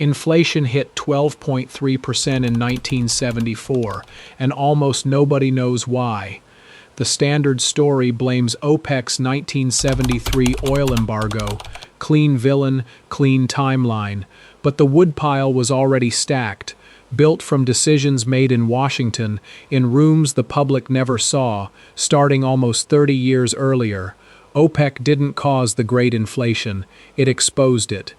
Inflation hit 12.3% in 1974, and almost nobody knows why. The Standard story blames OPEC's 1973 oil embargo, clean villain, clean timeline, but the woodpile was already stacked, built from decisions made in Washington, in rooms the public never saw, starting almost 30 years earlier. OPEC didn't cause the great inflation, it exposed it.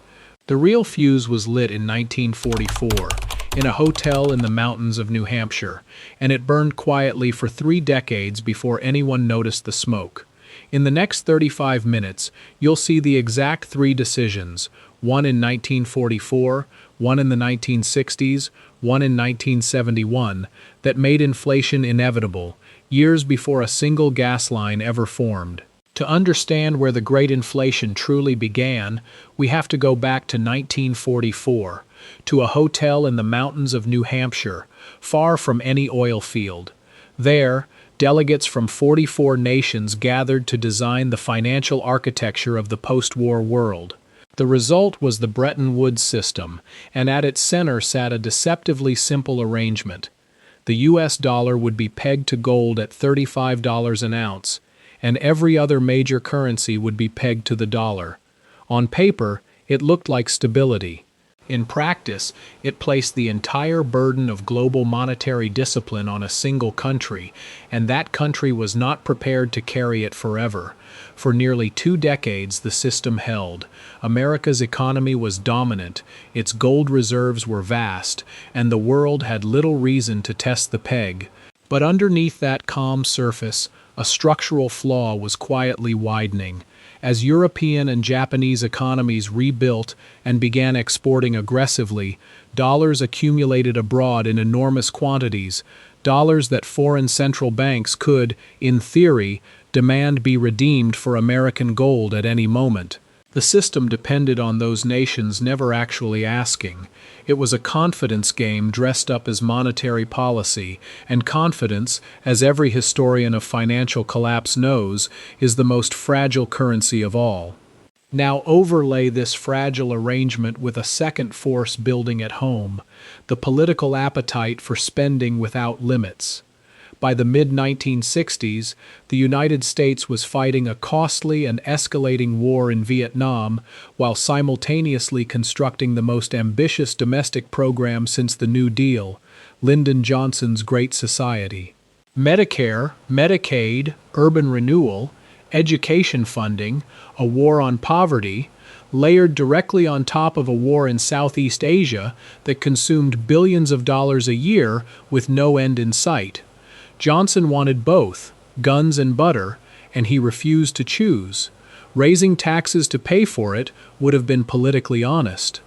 The real fuse was lit in 1944, in a hotel in the mountains of New Hampshire, and it burned quietly for 3 decades before anyone noticed the smoke. In the next 35 minutes, you'll see the exact 3 decisions, one in 1944, one in the 1960s, one in 1971, that made inflation inevitable, years before a single gas line ever formed. To understand where the Great Inflation truly began, we have to go back to 1944, to a hotel in the mountains of New Hampshire, far from any oil field. There, delegates from 44 nations gathered to design the financial architecture of the post-war world. The result was the Bretton Woods system, and at its center sat a deceptively simple arrangement. The US dollar would be pegged to gold at $35 an ounce, and every other major currency would be pegged to the dollar. On paper, it looked like stability. In practice, it placed the entire burden of global monetary discipline on a single country, and that country was not prepared to carry it forever. For nearly 2 decades, the system held. America's economy was dominant, its gold reserves were vast, and the world had little reason to test the peg. But underneath that calm surface, a structural flaw was quietly widening. As European and Japanese economies rebuilt and began exporting aggressively, dollars accumulated abroad in enormous quantities, dollars that foreign central banks could, in theory, demand be redeemed for American gold at any moment. The system depended on those nations never actually asking. It was a confidence game dressed up as monetary policy, and confidence, as every historian of financial collapse knows, is the most fragile currency of all. Now overlay this fragile arrangement with a second force building at home, the political appetite for spending without limits. By the mid-1960s, the United States was fighting a costly and escalating war in Vietnam while simultaneously constructing the most ambitious domestic program since the New Deal, Lyndon Johnson's Great Society. Medicare, Medicaid, urban renewal, education funding, a war on poverty, layered directly on top of a war in Southeast Asia that consumed billions of dollars a year with no end in sight. Johnson wanted both, guns and butter, and he refused to choose. Raising taxes to pay for it would have been politically honest.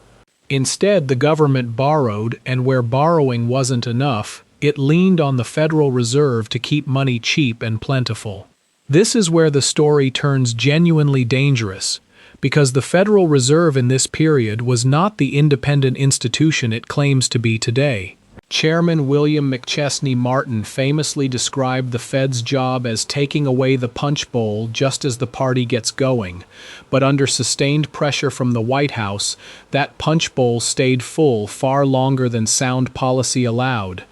Instead, the government borrowed, and where borrowing wasn't enough, it leaned on the Federal Reserve to keep money cheap and plentiful. This is where the story turns genuinely dangerous, because the Federal Reserve in this period was not the independent institution it claims to be today. Chairman William McChesney Martin famously described the Fed's job as taking away the punch bowl just as the party gets going, but under sustained pressure from the White House, that punch bowl stayed full far longer than sound policy allowed.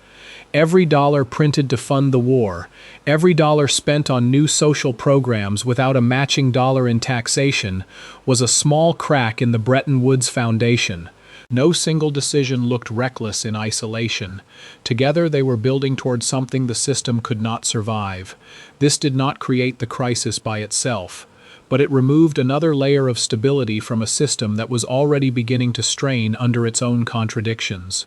Every dollar printed to fund the war, every dollar spent on new social programs without a matching dollar in taxation, was a small crack in the Bretton Woods foundation. No single decision looked reckless in isolation. Together they were building towards something the system could not survive. This did not create the crisis by itself, but it removed another layer of stability from a system that was already beginning to strain under its own contradictions.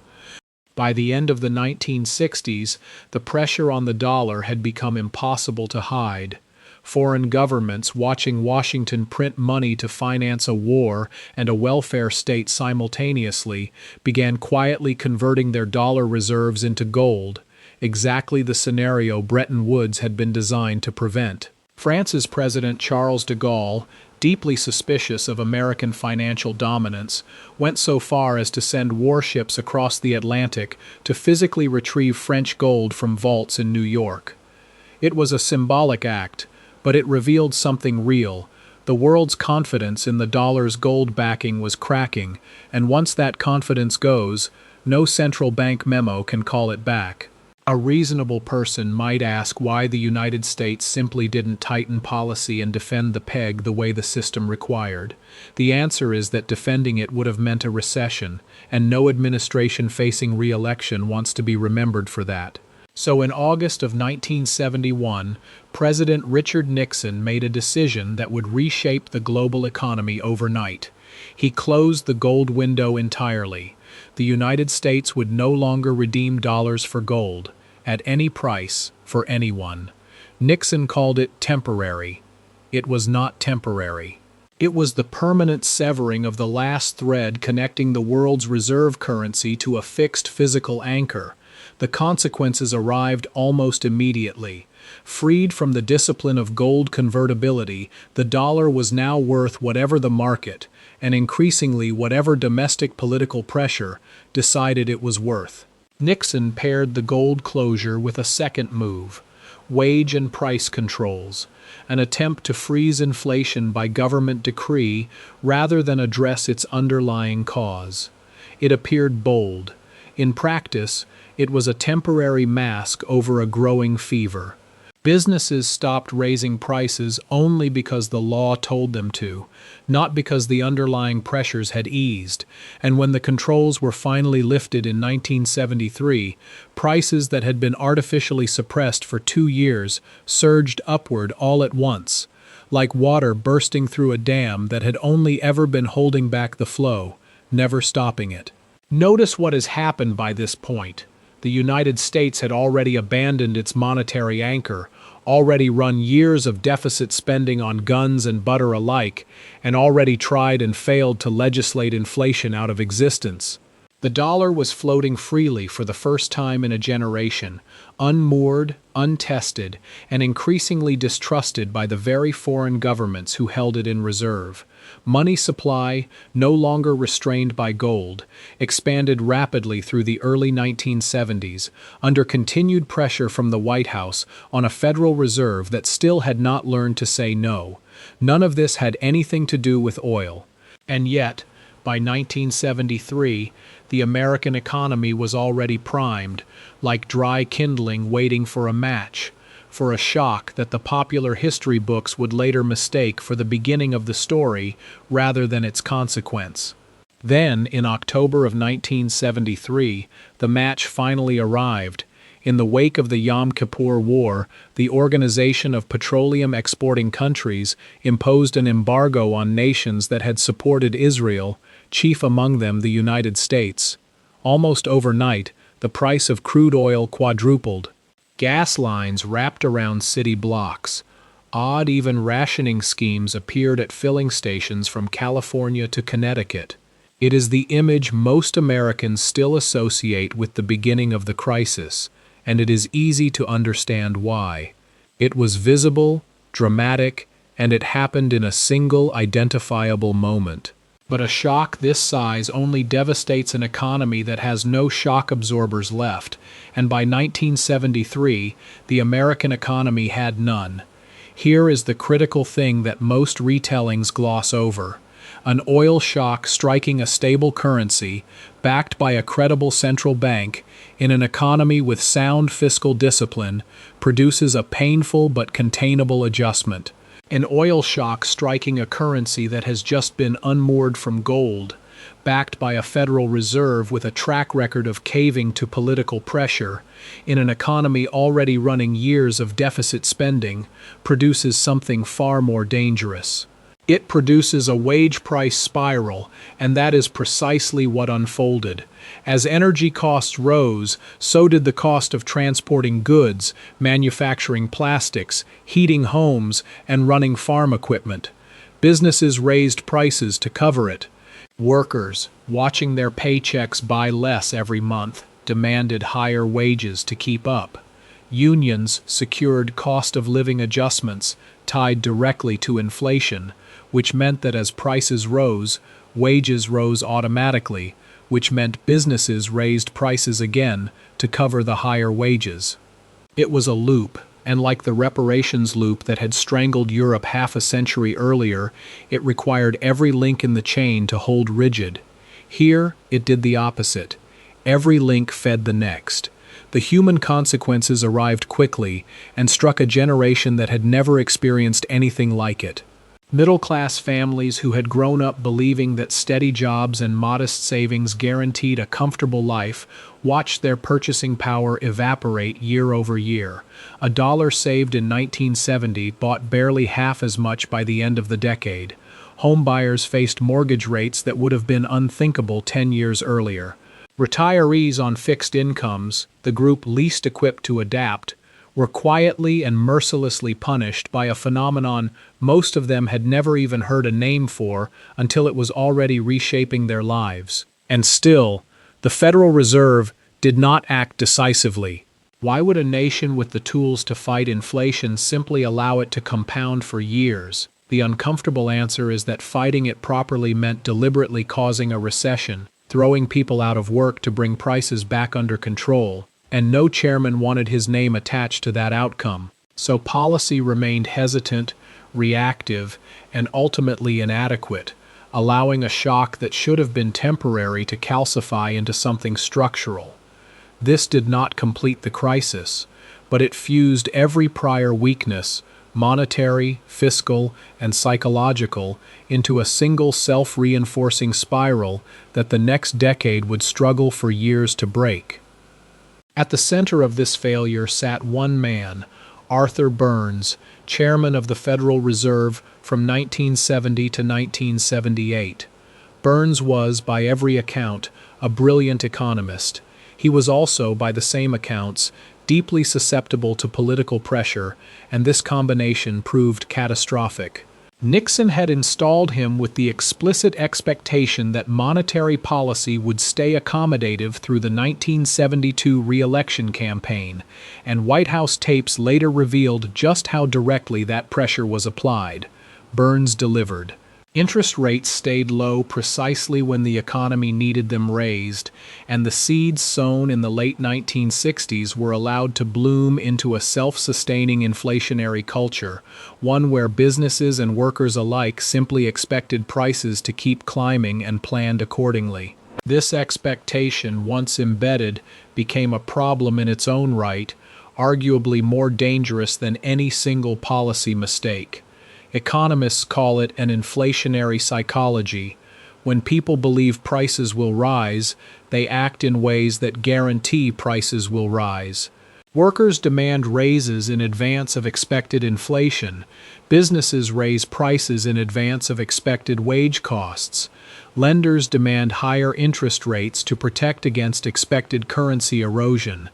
By the end of the 1960s, the pressure on the dollar had become impossible to hide. Foreign governments, watching Washington print money to finance a war and a welfare state simultaneously, began quietly converting their dollar reserves into gold, exactly the scenario Bretton Woods had been designed to prevent. France's President Charles de Gaulle, deeply suspicious of American financial dominance, went so far as to send warships across the Atlantic to physically retrieve French gold from vaults in New York. It was a symbolic act, but it revealed something real. The world's confidence in the dollar's gold backing was cracking, and once that confidence goes, no central bank memo can call it back. A reasonable person might ask why the United States simply didn't tighten policy and defend the peg the way the system required. The answer is that defending it would have meant a recession, and no administration facing re-election wants to be remembered for that. So in August of 1971, President Richard Nixon made a decision that would reshape the global economy overnight. He closed the gold window entirely. The United States would no longer redeem dollars for gold, at any price, for anyone. Nixon called it temporary. It was not temporary. It was the permanent severing of the last thread connecting the world's reserve currency to a fixed physical anchor. The consequences arrived almost immediately. Freed from the discipline of gold convertibility, the dollar was now worth whatever the market, and increasingly whatever domestic political pressure, decided it was worth. Nixon paired the gold closure with a second move: wage and price controls, an attempt to freeze inflation by government decree rather than address its underlying cause. It appeared bold. In practice, it was a temporary mask over a growing fever. Businesses stopped raising prices only because the law told them to, not because the underlying pressures had eased, and when the controls were finally lifted in 1973, prices that had been artificially suppressed for 2 years surged upward all at once, like water bursting through a dam that had only ever been holding back the flow, never stopping it. Notice what has happened by this point. The United States had already abandoned its monetary anchor, already run years of deficit spending on guns and butter alike, and already tried and failed to legislate inflation out of existence. The dollar was floating freely for the first time in a generation, unmoored, untested, and increasingly distrusted by the very foreign governments who held it in reserve. Money supply, no longer restrained by gold, expanded rapidly through the early 1970s, under continued pressure from the White House on a Federal Reserve that still had not learned to say no. None of this had anything to do with oil. And yet, by 1973, the American economy was already primed, like dry kindling waiting for a match, for a shock that the popular history books would later mistake for the beginning of the story rather than its consequence. Then, in October of 1973, the match finally arrived. In the wake of the Yom Kippur War, the Organization of Petroleum Exporting Countries imposed an embargo on nations that had supported Israel, chief among them the United States. Almost overnight, the price of crude oil quadrupled. Gas lines wrapped around city blocks. Odd, even rationing schemes appeared at filling stations from California to Connecticut. It is the image most Americans still associate with the beginning of the crisis, and it is easy to understand why. It was visible, dramatic, and it happened in a single identifiable moment. But a shock this size only devastates an economy that has no shock absorbers left, and by 1973, the American economy had none. Here is the critical thing that most retellings gloss over. An oil shock striking a stable currency, backed by a credible central bank, in an economy with sound fiscal discipline, produces a painful but containable adjustment. An oil shock striking a currency that has just been unmoored from gold, backed by a Federal Reserve with a track record of caving to political pressure, in an economy already running years of deficit spending, produces something far more dangerous. It produces a wage-price spiral, and that is precisely what unfolded. As energy costs rose, so did the cost of transporting goods, manufacturing plastics, heating homes, and running farm equipment. Businesses raised prices to cover it. Workers, watching their paychecks buy less every month, demanded higher wages to keep up. Unions secured cost of living adjustments tied directly to inflation, which meant that as prices rose, wages rose automatically, which meant businesses raised prices again to cover the higher wages. It was a loop, and like the reparations loop that had strangled Europe half a century earlier, it required every link in the chain to hold rigid. Here, it did the opposite. Every link fed the next. The human consequences arrived quickly and struck a generation that had never experienced anything like it. Middle-class families who had grown up believing that steady jobs and modest savings guaranteed a comfortable life watched their purchasing power evaporate year over year. A dollar saved in 1970 bought barely half as much by the end of the decade. Homebuyers faced mortgage rates that would have been unthinkable 10 years earlier. Retirees on fixed incomes, the group least equipped to adapt, were quietly and mercilessly punished by a phenomenon most of them had never even heard a name for until it was already reshaping their lives. And still, the Federal Reserve did not act decisively. Why would a nation with the tools to fight inflation simply allow it to compound for years? The uncomfortable answer is that fighting it properly meant deliberately causing a recession, throwing people out of work to bring prices back under control, and no chairman wanted his name attached to that outcome. So policy remained hesitant, reactive, and ultimately inadequate, allowing a shock that should have been temporary to calcify into something structural. This did not complete the crisis, but it fused every prior weakness, monetary, fiscal, and psychological, into a single self-reinforcing spiral that the next decade would struggle for years to break. At the center of this failure sat one man, Arthur Burns, chairman of the Federal Reserve from 1970 to 1978. Burns was, by every account, a brilliant economist. He was also, by the same accounts, deeply susceptible to political pressure, and this combination proved catastrophic. Nixon had installed him with the explicit expectation that monetary policy would stay accommodative through the 1972 re-election campaign, and White House tapes later revealed just how directly that pressure was applied. Burns delivered. Interest rates stayed low precisely when the economy needed them raised, and the seeds sown in the late 1960s were allowed to bloom into a self-sustaining inflationary culture, one where businesses and workers alike simply expected prices to keep climbing and planned accordingly. This expectation, once embedded, became a problem in its own right, arguably more dangerous than any single policy mistake. Economists call it an inflationary psychology. When people believe prices will rise, they act in ways that guarantee prices will rise. Workers demand raises in advance of expected inflation. Businesses raise prices in advance of expected wage costs. Lenders demand higher interest rates to protect against expected currency erosion.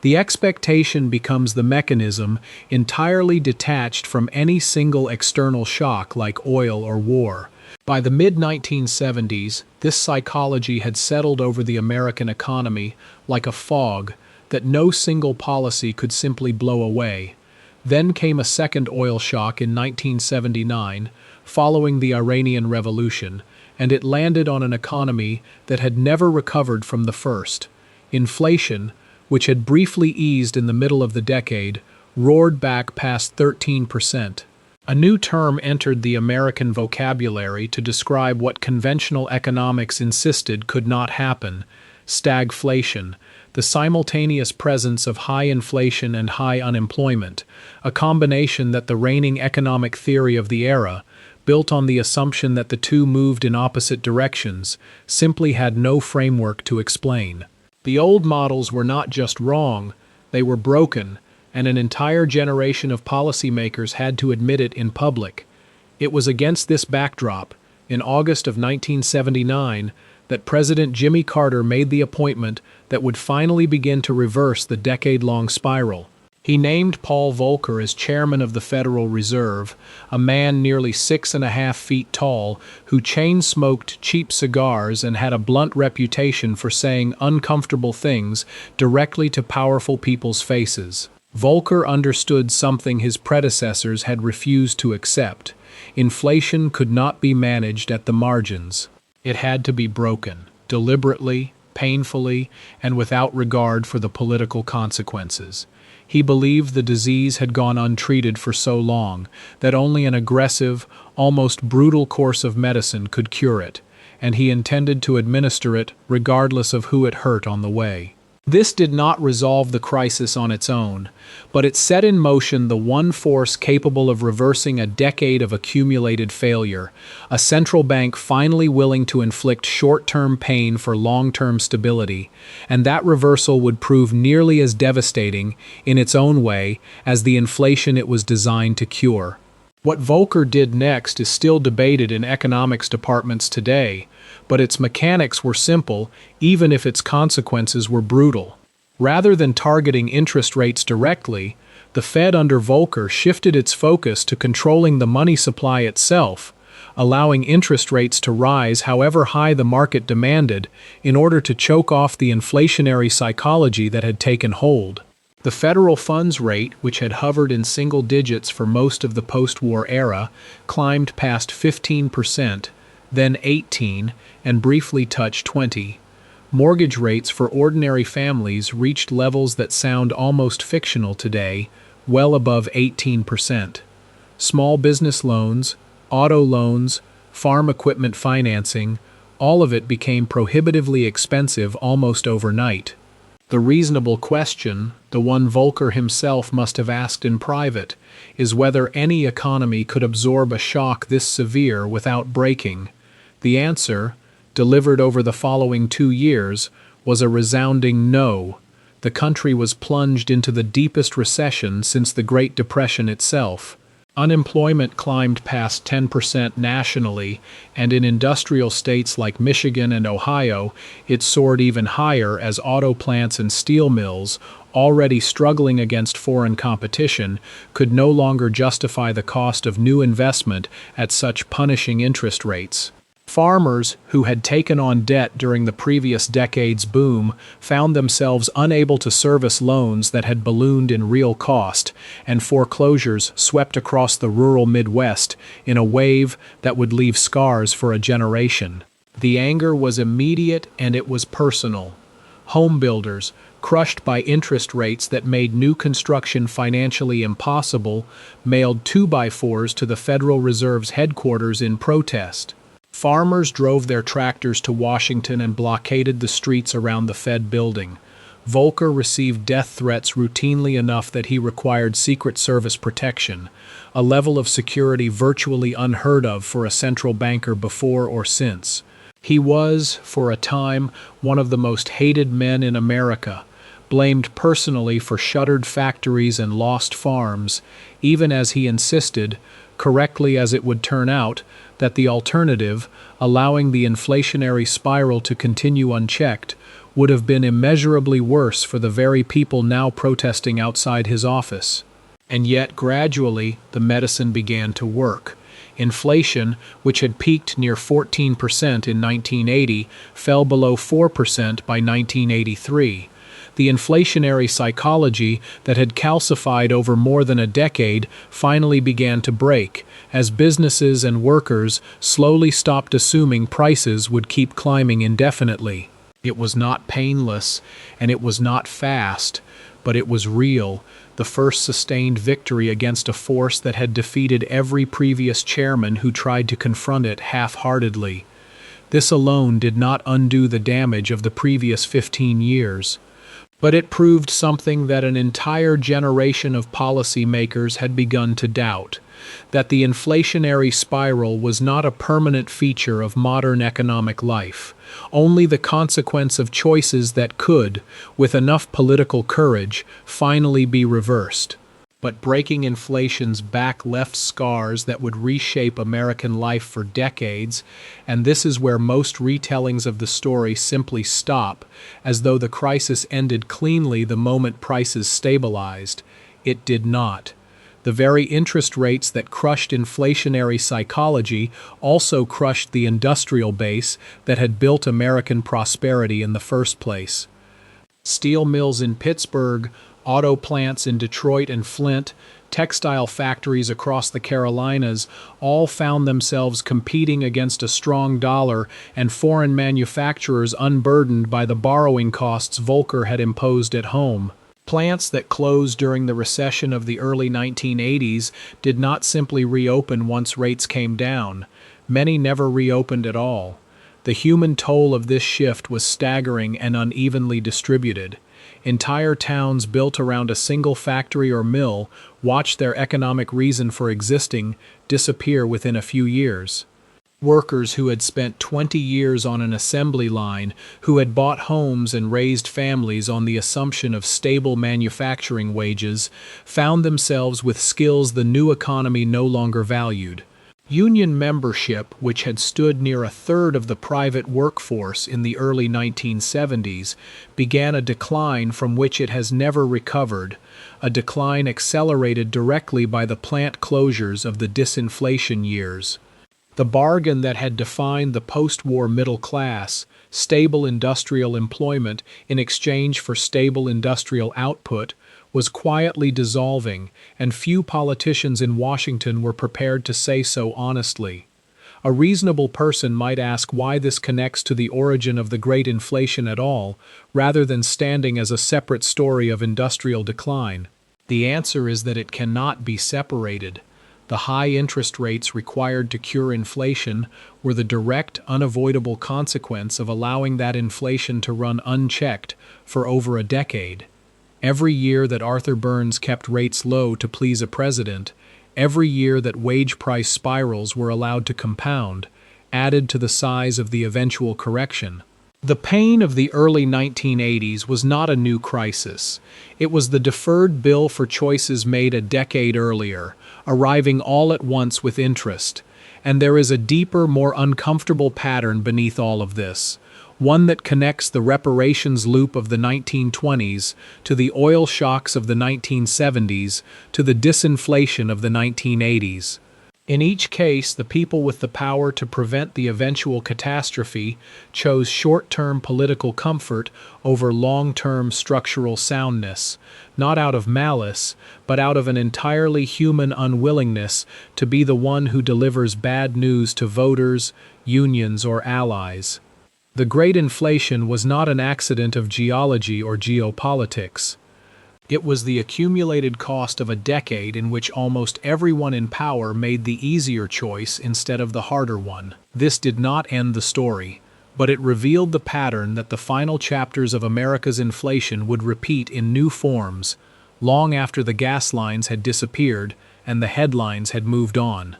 The expectation becomes the mechanism, entirely detached from any single external shock like oil or war. By the mid-1970s, this psychology had settled over the American economy like a fog that no single policy could simply blow away. Then came a second oil shock in 1979, following the Iranian Revolution, and it landed on an economy that had never recovered from the first. Inflation, which had briefly eased in the middle of the decade, roared back past 13%. A new term entered the American vocabulary to describe what conventional economics insisted could not happen: stagflation, the simultaneous presence of high inflation and high unemployment, a combination that the reigning economic theory of the era, built on the assumption that the two moved in opposite directions, simply had no framework to explain. The old models were not just wrong, they were broken, and an entire generation of policymakers had to admit it in public. It was against this backdrop, in August of 1979, that President Jimmy Carter made the appointment that would finally begin to reverse the decade-long spiral. He named Paul Volcker as chairman of the Federal Reserve, a man nearly 6.5 feet tall who chain-smoked cheap cigars and had a blunt reputation for saying uncomfortable things directly to powerful people's faces. Volcker understood something his predecessors had refused to accept. Inflation could not be managed at the margins. It had to be broken, deliberately, painfully, and without regard for the political consequences. He believed the disease had gone untreated for so long that only an aggressive, almost brutal course of medicine could cure it, and he intended to administer it regardless of who it hurt on the way. This did not resolve the crisis on its own, but it set in motion the one force capable of reversing a decade of accumulated failure, a central bank finally willing to inflict short-term pain for long-term stability, and that reversal would prove nearly as devastating, in its own way, as the inflation it was designed to cure. What Volcker did next is still debated in economics departments today, but its mechanics were simple, even if its consequences were brutal. Rather than targeting interest rates directly, the Fed under Volcker shifted its focus to controlling the money supply itself, allowing interest rates to rise however high the market demanded in order to choke off the inflationary psychology that had taken hold. The federal funds rate, which had hovered in single digits for most of the post-war era, climbed past 15%, then 18%, and briefly touched 20%. Mortgage rates for ordinary families reached levels that sound almost fictional today, well above 18%. Small business loans, auto loans, farm equipment financing, all of it became prohibitively expensive almost overnight. The reasonable question, the one Volcker himself must have asked in private, is whether any economy could absorb a shock this severe without breaking. The answer, delivered over the following 2 years, was a resounding no. The country was plunged into the deepest recession since the Great Depression itself. Unemployment climbed past 10% nationally, and in industrial states like Michigan and Ohio, it soared even higher as auto plants and steel mills, already struggling against foreign competition, could no longer justify the cost of new investment at such punishing interest rates. Farmers, who had taken on debt during the previous decade's boom, found themselves unable to service loans that had ballooned in real cost, and foreclosures swept across the rural Midwest in a wave that would leave scars for a generation. The anger was immediate and it was personal. Home builders, crushed by interest rates that made new construction financially impossible, mailed 2x4s to the Federal Reserve's headquarters in protest. Farmers drove their tractors to Washington and blockaded the streets around the Fed building. Volcker received death threats routinely enough that he required Secret Service protection, a level of security virtually unheard of for a central banker before or since. He was, for a time, one of the most hated men in America, blamed personally for shuttered factories and lost farms, even as he insisted, correctly as it would turn out, that the alternative, allowing the inflationary spiral to continue unchecked, would have been immeasurably worse for the very people now protesting outside his office. And yet, gradually, the medicine began to work. Inflation, which had peaked near 14% in 1980, fell below 4% by 1983. The inflationary psychology that had calcified over more than a decade finally began to break, as businesses and workers slowly stopped assuming prices would keep climbing indefinitely. It was not painless, and it was not fast, but it was real, the first sustained victory against a force that had defeated every previous chairman who tried to confront it half-heartedly. This alone did not undo the damage of the previous 15 years. But it proved something that an entire generation of policymakers had begun to doubt, that the inflationary spiral was not a permanent feature of modern economic life, only the consequence of choices that could, with enough political courage, finally be reversed. But breaking inflation's back left scars that would reshape American life for decades, and this is where most retellings of the story simply stop, as though the crisis ended cleanly the moment prices stabilized. It did not. The very interest rates that crushed inflationary psychology also crushed the industrial base that had built American prosperity in the first place. Steel mills in Pittsburgh, auto plants in Detroit and Flint, textile factories across the Carolinas all found themselves competing against a strong dollar and foreign manufacturers unburdened by the borrowing costs Volcker had imposed at home. Plants that closed during the recession of the early 1980s did not simply reopen once rates came down. Many never reopened at all. The human toll of this shift was staggering and unevenly distributed. Entire towns built around a single factory or mill watched their economic reason for existing disappear within a few years. Workers who had spent 20 years on an assembly line, who had bought homes and raised families on the assumption of stable manufacturing wages, found themselves with skills the new economy no longer valued. Union membership, which had stood near a third of the private workforce in the early 1970s, began a decline from which it has never recovered, a decline accelerated directly by the plant closures of the disinflation years. The bargain that had defined the post-war middle class, stable industrial employment in exchange for stable industrial output, was quietly dissolving, and few politicians in Washington were prepared to say so honestly. A reasonable person might ask why this connects to the origin of the Great Inflation at all, rather than standing as a separate story of industrial decline. The answer is that it cannot be separated. The high interest rates required to cure inflation were the direct, unavoidable consequence of allowing that inflation to run unchecked for over a decade. Every year that Arthur Burns kept rates low to please a president, every year that wage price spirals were allowed to compound, added to the size of the eventual correction. The pain of the early 1980s was not a new crisis. It was the deferred bill for choices made a decade earlier, arriving all at once with interest. And there is a deeper, more uncomfortable pattern beneath all of this, one that connects the reparations loop of the 1920s to the oil shocks of the 1970s to the disinflation of the 1980s. In each case, the people with the power to prevent the eventual catastrophe chose short-term political comfort over long-term structural soundness, not out of malice, but out of an entirely human unwillingness to be the one who delivers bad news to voters, unions, or allies. The Great Inflation was not an accident of geology or geopolitics. It was the accumulated cost of a decade in which almost everyone in power made the easier choice instead of the harder one. This did not end the story, but it revealed the pattern that the final chapters of America's inflation would repeat in new forms, long after the gas lines had disappeared and the headlines had moved on.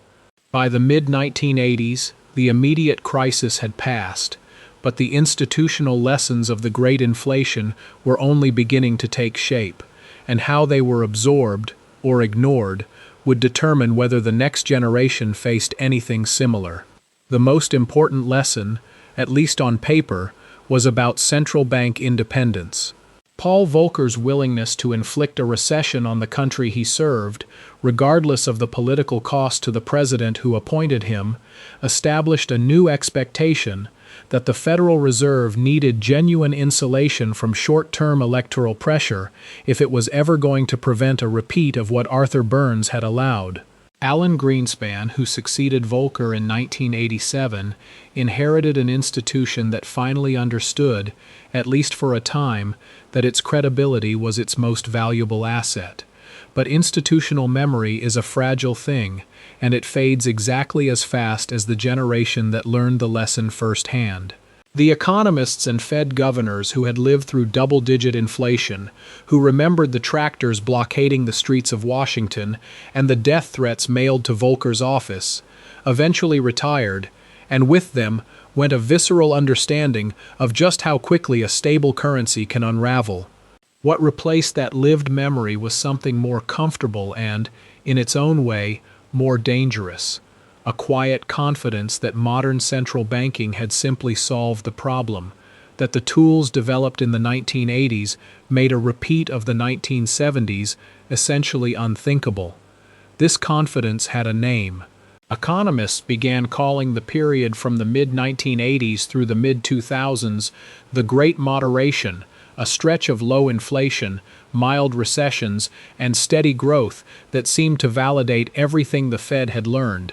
By the mid-1980s, the immediate crisis had passed, but the institutional lessons of the Great Inflation were only beginning to take shape, and how they were absorbed or ignored would determine whether the next generation faced anything similar. The most important lesson, at least on paper, was about central bank independence. Paul Volcker's willingness to inflict a recession on the country he served, regardless of the political cost to the president who appointed him, established a new expectation that the Federal Reserve needed genuine insulation from short-term electoral pressure if it was ever going to prevent a repeat of what Arthur Burns had allowed. Alan Greenspan, who succeeded Volcker in 1987, inherited an institution that finally understood, at least for a time, that its credibility was its most valuable asset. But institutional memory is a fragile thing, and it fades exactly as fast as the generation that learned the lesson firsthand. The economists and Fed governors who had lived through double-digit inflation, who remembered the tractors blockading the streets of Washington and the death threats mailed to Volcker's office, eventually retired, and with them went a visceral understanding of just how quickly a stable currency can unravel. What replaced that lived memory was something more comfortable and, in its own way, more dangerous. A quiet confidence that modern central banking had simply solved the problem, that the tools developed in the 1980s made a repeat of the 1970s essentially unthinkable. This confidence had a name. Economists began calling the period from the mid-1980s through the mid-2000s the Great Moderation, a stretch of low inflation, mild recessions, and steady growth that seemed to validate everything the Fed had learned.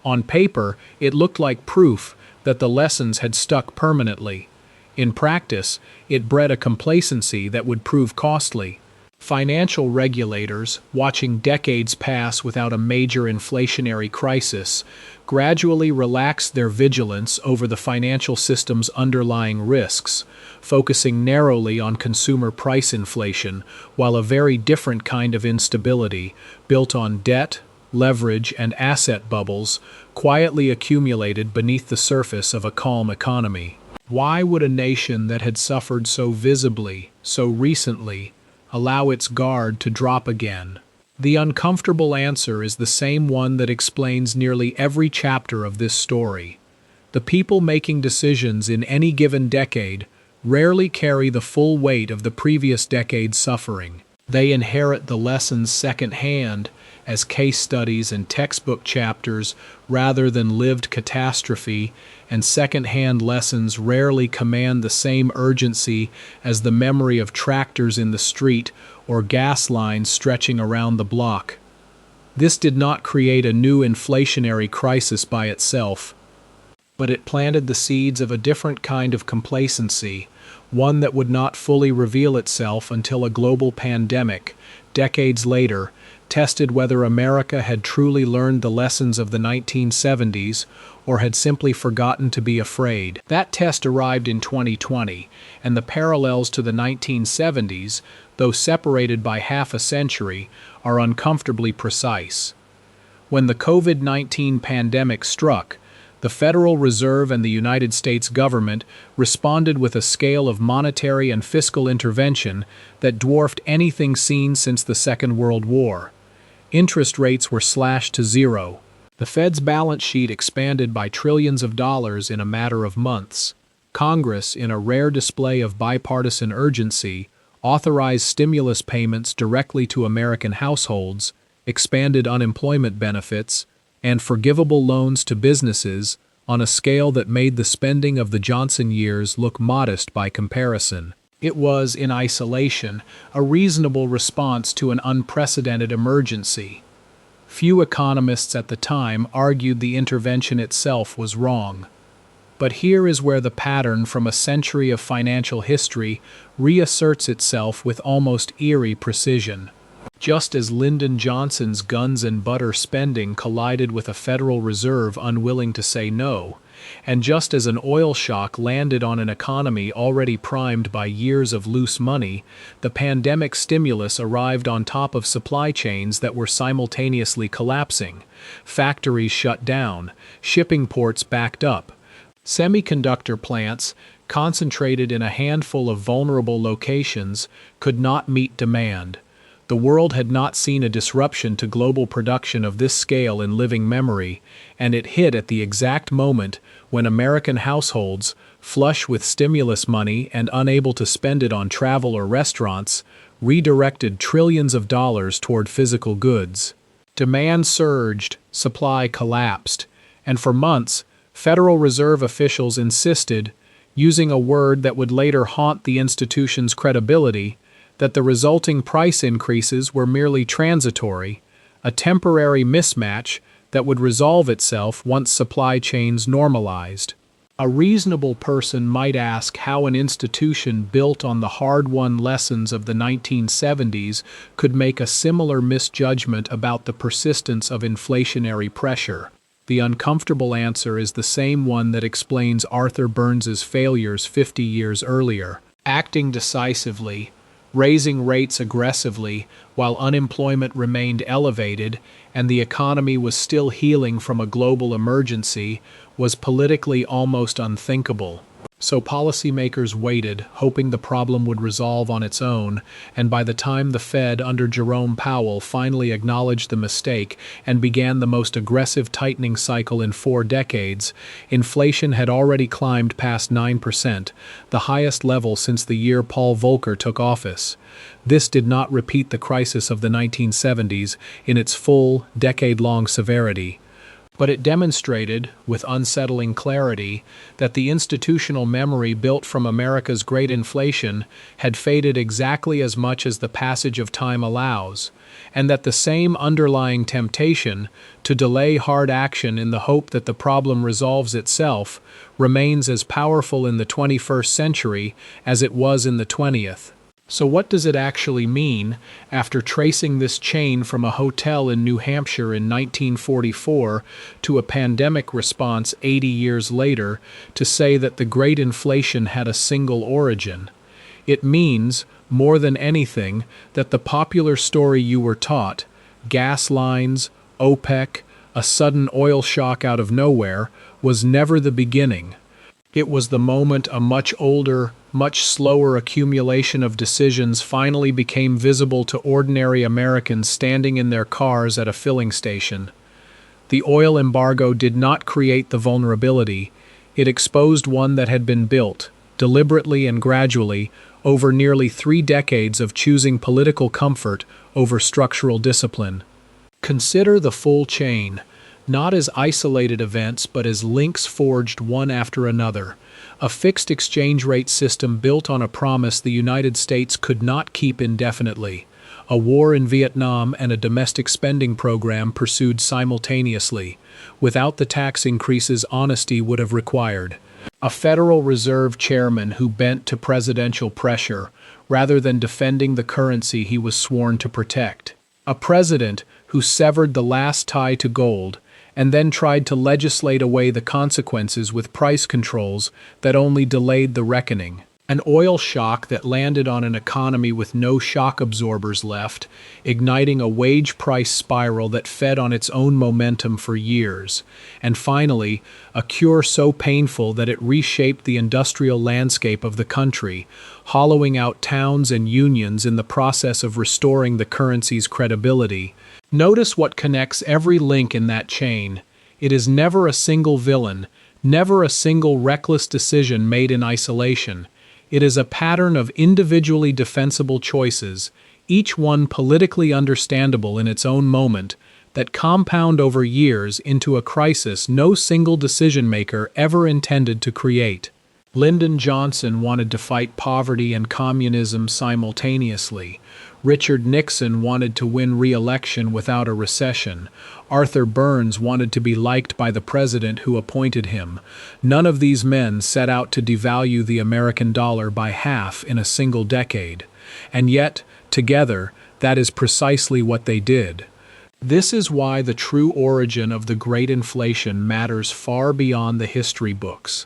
On paper, it looked like proof that the lessons had stuck permanently. In practice, it bred a complacency that would prove costly. Financial regulators, watching decades pass without a major inflationary crisis, gradually relaxed their vigilance over the financial system's underlying risks, focusing narrowly on consumer price inflation, while a very different kind of instability, built on debt, leverage, and asset bubbles, quietly accumulated beneath the surface of a calm economy. Why would a nation that had suffered so visibly, so recently, allow its guard to drop again? The uncomfortable answer is the same one that explains nearly every chapter of this story. The people making decisions in any given decade rarely carry the full weight of the previous decade's suffering. They inherit the lessons secondhand as case studies and textbook chapters rather than lived catastrophe, and second-hand lessons rarely command the same urgency as the memory of tractors in the street or gas lines stretching around the block. This did not create a new inflationary crisis by itself, but it planted the seeds of a different kind of complacency, one that would not fully reveal itself until a global pandemic, decades later, tested whether America had truly learned the lessons of the 1970s or had simply forgotten to be afraid. That test arrived in 2020, and the parallels to the 1970s, though separated by half a century, are uncomfortably precise. When the COVID-19 pandemic struck, the Federal Reserve and the United States government responded with a scale of monetary and fiscal intervention that dwarfed anything seen since the Second World War. Interest rates were slashed to zero. The Fed's balance sheet expanded by trillions of dollars in a matter of months. Congress, in a rare display of bipartisan urgency, authorized stimulus payments directly to American households, expanded unemployment benefits, and forgivable loans to businesses on a scale that made the spending of the Johnson years look modest by comparison. It was, in isolation, a reasonable response to an unprecedented emergency. Few economists at the time argued the intervention itself was wrong. But here is where the pattern from a century of financial history reasserts itself with almost eerie precision. Just as Lyndon Johnson's guns and butter spending collided with a Federal Reserve unwilling to say no, and just as an oil shock landed on an economy already primed by years of loose money, the pandemic stimulus arrived on top of supply chains that were simultaneously collapsing. Factories shut down, shipping ports backed up. Semiconductor plants, concentrated in a handful of vulnerable locations, could not meet demand. The world had not seen a disruption to global production of this scale in living memory, and it hit at the exact moment when American households, flush with stimulus money and unable to spend it on travel or restaurants, redirected trillions of dollars toward physical goods. Demand surged, supply collapsed, and for months, Federal Reserve officials insisted, using a word that would later haunt the institution's credibility, that the resulting price increases were merely transitory, a temporary mismatch that would resolve itself once supply chains normalized. A reasonable person might ask how an institution built on the hard-won lessons of the 1970s could make a similar misjudgment about the persistence of inflationary pressure. The uncomfortable answer is the same one that explains Arthur Burns's failures 50 years earlier. Acting decisively, raising rates aggressively while unemployment remained elevated and the economy was still healing from a global emergency, was politically almost unthinkable. So policymakers waited, hoping the problem would resolve on its own, and by the time the Fed under Jerome Powell finally acknowledged the mistake and began the most aggressive tightening cycle in 4 decades, inflation had already climbed past 9%, the highest level since the year Paul Volcker took office. This did not repeat the crisis of the 1970s in its full, decade-long severity. But it demonstrated, with unsettling clarity, that the institutional memory built from America's great inflation had faded exactly as much as the passage of time allows, and that the same underlying temptation to delay hard action in the hope that the problem resolves itself remains as powerful in the 21st century as it was in the 20th. So what does it actually mean, after tracing this chain from a hotel in New Hampshire in 1944 to a pandemic response 80 years later, to say that the Great Inflation had a single origin? It means, more than anything, that the popular story you were taught, gas lines, OPEC, a sudden oil shock out of nowhere, was never the beginning. It was the moment a much older, much slower accumulation of decisions finally became visible to ordinary Americans standing in their cars at a filling station. The oil embargo did not create the vulnerability, it exposed one that had been built, deliberately and gradually, over nearly 3 decades of choosing political comfort over structural discipline. Consider the full chain, not as isolated events but as links forged one after another. A fixed exchange rate system built on a promise the United States could not keep indefinitely. A war in Vietnam and a domestic spending program pursued simultaneously, without the tax increases honesty would have required. A Federal Reserve chairman who bent to presidential pressure, rather than defending the currency he was sworn to protect. A president who severed the last tie to gold, and then tried to legislate away the consequences with price controls that only delayed the reckoning. An oil shock that landed on an economy with no shock absorbers left, igniting a wage price spiral that fed on its own momentum for years. And finally, a cure so painful that it reshaped the industrial landscape of the country, hollowing out towns and unions in the process of restoring the currency's credibility. Notice what connects every link in that chain. It is never a single villain, never a single reckless decision made in isolation. It is a pattern of individually defensible choices, each one politically understandable in its own moment, that compound over years into a crisis no single decision-maker ever intended to create. Lyndon Johnson wanted to fight poverty and communism simultaneously. Richard Nixon wanted to win re-election without a recession. Arthur Burns wanted to be liked by the president who appointed him. None of these men set out to devalue the American dollar by half in a single decade. And yet, together, that is precisely what they did. This is why the true origin of the Great Inflation matters far beyond the history books.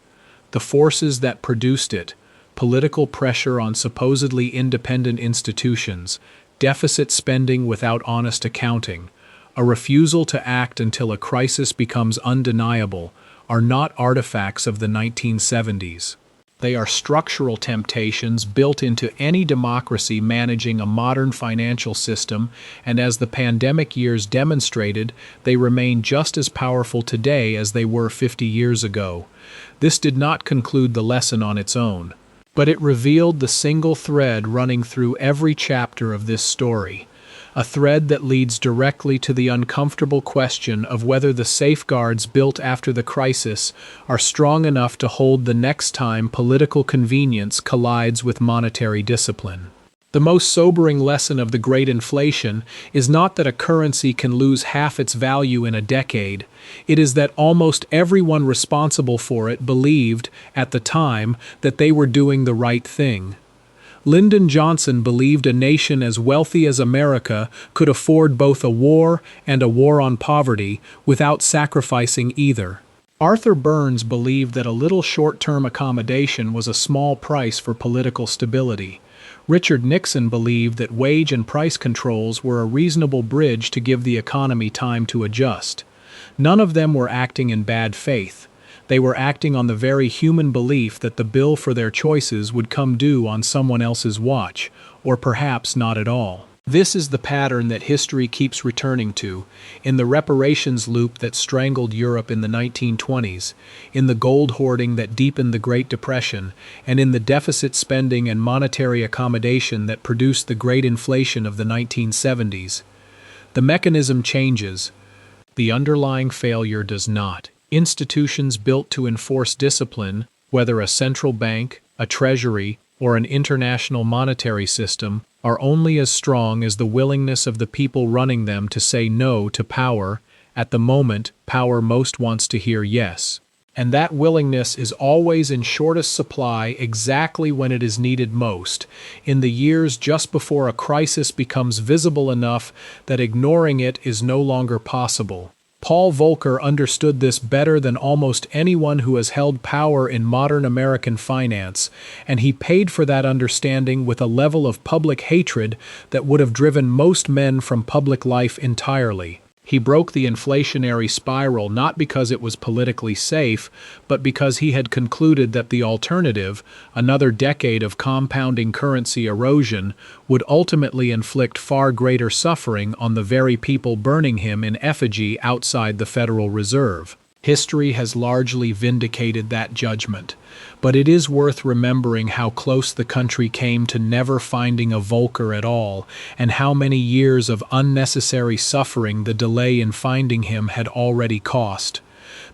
The forces that produced it, political pressure on supposedly independent institutions, deficit spending without honest accounting, a refusal to act until a crisis becomes undeniable, are not artifacts of the 1970s. They are structural temptations built into any democracy managing a modern financial system, and as the pandemic years demonstrated, they remain just as powerful today as they were 50 years ago. This did not conclude the lesson on its own, but it revealed the single thread running through every chapter of this story, a thread that leads directly to the uncomfortable question of whether the safeguards built after the crisis are strong enough to hold the next time political convenience collides with monetary discipline. The most sobering lesson of the Great Inflation is not that a currency can lose half its value in a decade. It is that almost everyone responsible for it believed, at the time, that they were doing the right thing. Lyndon Johnson believed a nation as wealthy as America could afford both a war and a war on poverty without sacrificing either. Arthur Burns believed that a little short-term accommodation was a small price for political stability. Richard Nixon believed that wage and price controls were a reasonable bridge to give the economy time to adjust. None of them were acting in bad faith. They were acting on the very human belief that the bill for their choices would come due on someone else's watch, or perhaps not at all. This is the pattern that history keeps returning to, in the reparations loop that strangled Europe in the 1920s, in the gold hoarding that deepened the Great Depression, and in the deficit spending and monetary accommodation that produced the Great Inflation of the 1970s. The mechanism changes. The underlying failure does not. Institutions built to enforce discipline, whether a central bank, a treasury, or an international monetary system, are only as strong as the willingness of the people running them to say no to power. At the moment, power most wants to hear yes. And that willingness is always in shortest supply exactly when it is needed most, in the years just before a crisis becomes visible enough that ignoring it is no longer possible. Paul Volcker understood this better than almost anyone who has held power in modern American finance, and he paid for that understanding with a level of public hatred that would have driven most men from public life entirely. He broke the inflationary spiral not because it was politically safe, but because he had concluded that the alternative, another decade of compounding currency erosion, would ultimately inflict far greater suffering on the very people burning him in effigy outside the Federal Reserve. History has largely vindicated that judgment, but it is worth remembering how close the country came to never finding a Volcker at all, and how many years of unnecessary suffering the delay in finding him had already cost.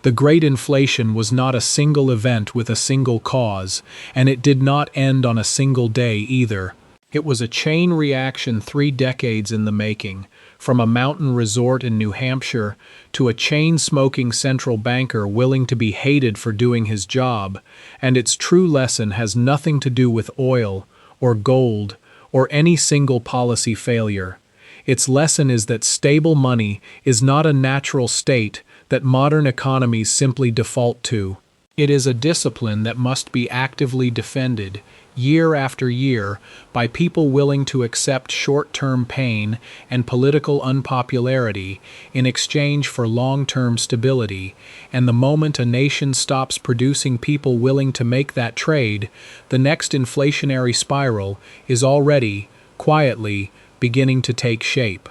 The Great Inflation was not a single event with a single cause, and it did not end on a single day either. It was a chain reaction 3 decades in the making, from a mountain resort in New Hampshire to a chain-smoking central banker willing to be hated for doing his job, and its true lesson has nothing to do with oil or gold or any single policy failure. Its lesson is that stable money is not a natural state that modern economies simply default to. It is a discipline that must be actively defended, year after year, by people willing to accept short-term pain and political unpopularity in exchange for long-term stability, and the moment a nation stops producing people willing to make that trade, the next inflationary spiral is already, quietly, beginning to take shape.